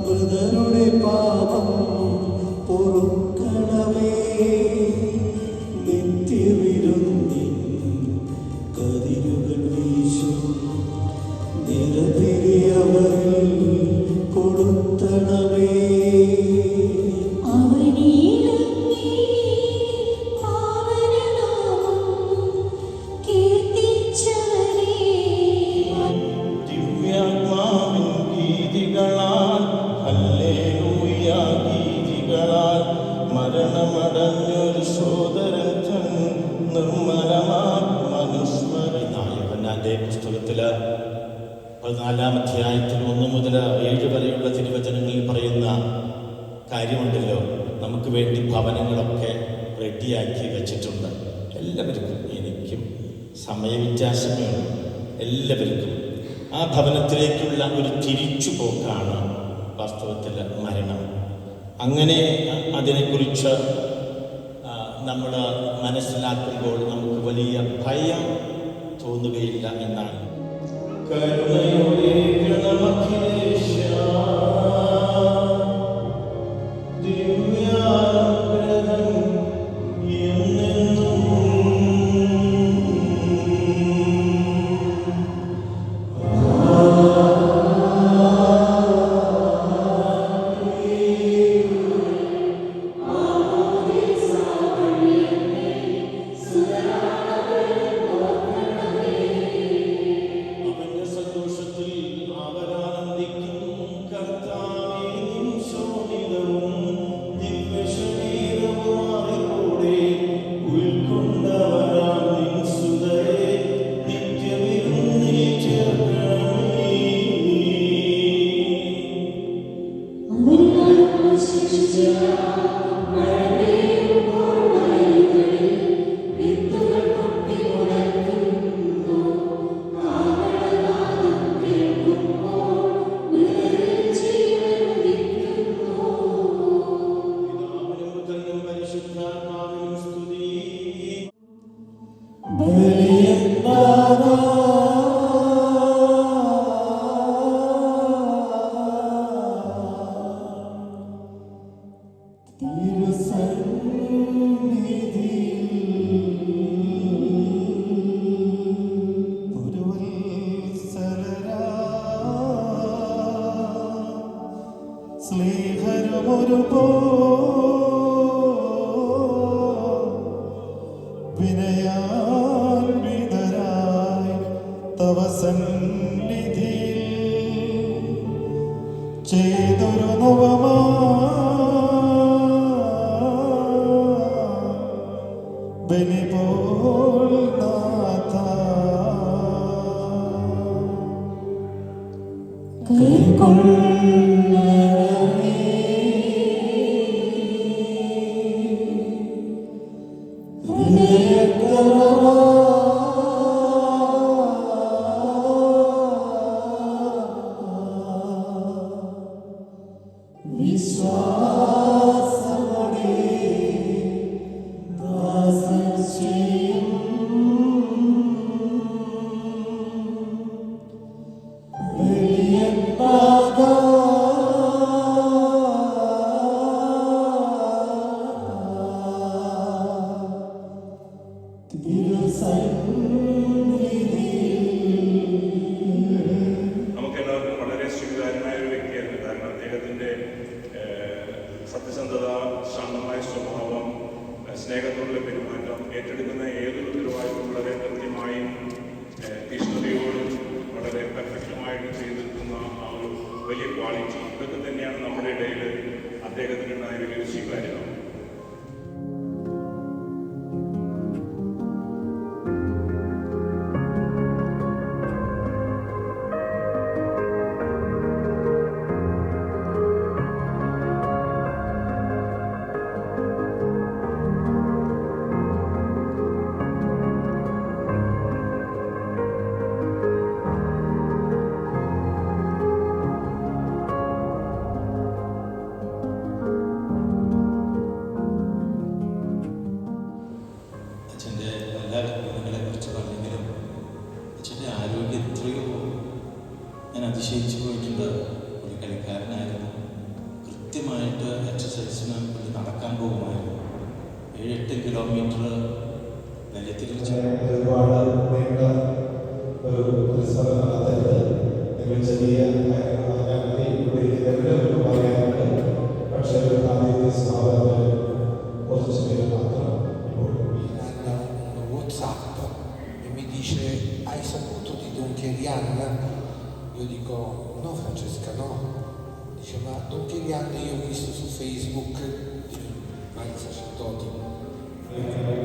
മൃതരുടെ പാപം പൊറുക്കണമേ. നിത്യവിരുന്നിൻ കതിരുകൾ വീശും നിരതിരിയവരിൽ കൊളുത്തണമേ. മരണമടഞ്ഞൊരു സോദരൻ നിർമ്മലമാ മനുഷ്മരനായവനാന്റെ പുസ്തകത്തില് 14-ാം അധ്യായത്തിൽ 1 മുതൽ 7 വരെയുള്ള തിരുവചനങ്ങളിൽ പറയുന്ന കാര്യമുണ്ടല്ലോ. നമുക്ക് വേണ്ടി ഭവനങ്ങളൊക്കെ റെഡിയാക്കി വെച്ചിട്ടുണ്ട്. എല്ലാവർക്കും, എനിക്കും സമയവ്യത്യാസമേ ഉള്ളൂ, എല്ലാവർക്കും ആ ഭവനത്തിലേക്കുള്ള ഒരു തിരിച്ചുപോക്കാണ് വാസ്തവത്തിൽ മരണം. അങ്ങനെ അതിനെക്കുറിച്ച് നമ്മൾ മനസ്സിലാക്കുമ്പോൾ നമുക്ക് വലിയ ഭയം തോന്നുകയില്ല എന്നാണ്. കരുണയുടെ ഗണമഖിലേശ വിനയാൻവിതരായി തവ സന്നിധിയിൽ ചെയ്തൊരു നവമാ ബലിപോൽ നാഥ നമുക്കെല്ലാവർക്കും വളരെ സ്വീകാര്യമായ ഒരു വ്യക്തിയായിരുന്നു. കാരണം അദ്ദേഹത്തിൻ്റെ സത്യസന്ധത, ശാന്തമായ സ്വഭാവം, സ്നേഹത്തോടുള്ള പെരുമാറ്റം, ഏറ്റെടുക്കുന്ന ഏതൊരു ഉത്തരവാദിത്വം വളരെ കൃത്യമായും തീഷ്ണതയോടും വളരെ പെർഫെക്റ്റുമായിട്ട് ചെയ്തെടുക്കുന്ന ആ ഒരു വലിയ ക്വാളിറ്റി, ഇതൊക്കെ തന്നെയാണ് നമ്മുടെ ഇടയിൽ അദ്ദേഹത്തിനുണ്ടായ വലിയൊരു സ്വീകാര്യത. മരിച്ചു പോയിട്ടുണ്ട്. പുള്ളി കളിക്കാരനായിരുന്നു. കൃത്യമായിട്ട് എക്സസൈസിന് പുള്ളി നടക്കാൻ പോകുമായിരുന്നു. 7-8 കിലോമീറ്റർ നിലത്തിൽ ഒരുപാട് നീണ്ട ഒരു പരിശ്രമം നടത്തരുത്. നിങ്ങൾ ചെറിയ പറയാനുണ്ട്. പക്ഷേ ഒരു പ്രാദേശിക സ്ഥാപനത്തിൽ കുറച്ച് പേര് മാത്രം ഇപ്പോൾ WhatsApp e mi dice: hai saputo di Don Chierian? Io dico: no Francesca, no. Dice: ma Don Chierian io ho visto su Facebook vari sacerdoti.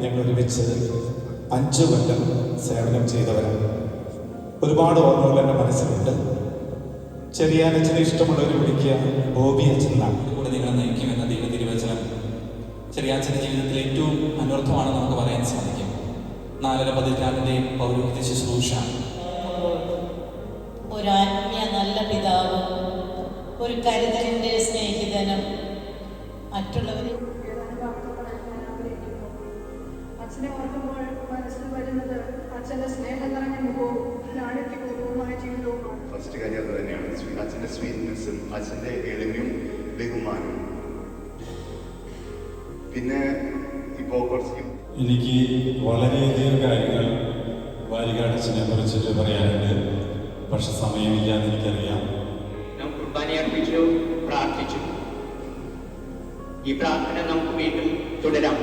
ഞങ്ങൾ ഒരുമിച്ച് 5 കൊല്ലം സേവനം ചെയ്തവരാണ്. ഒരുപാട് ഓർമ്മകൾ എൻ്റെ മനസ്സിലുണ്ട്. ചെറിയാനച്ഛനെ ഇഷ്ടമുള്ളവർ വിളിക്കുക ബോബി അച്ഛൻ എന്നാണ്. കൂടെ നിങ്ങളെ നയിക്കുമെന്ന ദൈവ തിരുവചനം ചെറിയാച്ചൻ്റെ ജീവിതത്തിൽ ഏറ്റവും അനർത്ഥമാണെന്ന് നമുക്ക് പറയാൻ സാധിക്കും. 4 പതിറ്റാണ്ടിൻ്റെയും പൗരോഹിത്യ ശുശ്രൂഷ. ഒരാത്മീയ നല്ല പിതാവും ഒരു കരുതലിൻ്റെ സ്നേഹിതനും മറ്റുള്ളവരെ അച്ഛനെ ഓർക്കുമ്പോൾ മനസ്സിൽ വരുന്നത് അച്ഛൻ്റെ സ്നേഹം നിറഞ്ഞ മുഖവും ലാളിത്യപൂർവമായ ജീവിതവുമാണ്. ഫസ്റ്റ് കാര്യം അത് തന്നെയാണ്. അച്ഛൻ്റെ സ്വീറ്റ്നെസ്സും അച്ഛൻ്റെ എളിമയും ബഹുമാനവും. പിന്നെ ഇപ്പോൾ കുറച്ച് എനിക്ക് വളരെയധികം കാര്യങ്ങൾ വാരികാടച്ഛനെ കുറിച്ചിട്ട് പറയാനുണ്ട്. പക്ഷെ സമയമില്ലാന്ന് എനിക്കറിയാം. നാം കുർബാന അർപ്പിച്ചു, പ്രാർത്ഥിച്ചു. ഈ പ്രാർത്ഥന നമുക്ക് വീണ്ടും തുടരാം.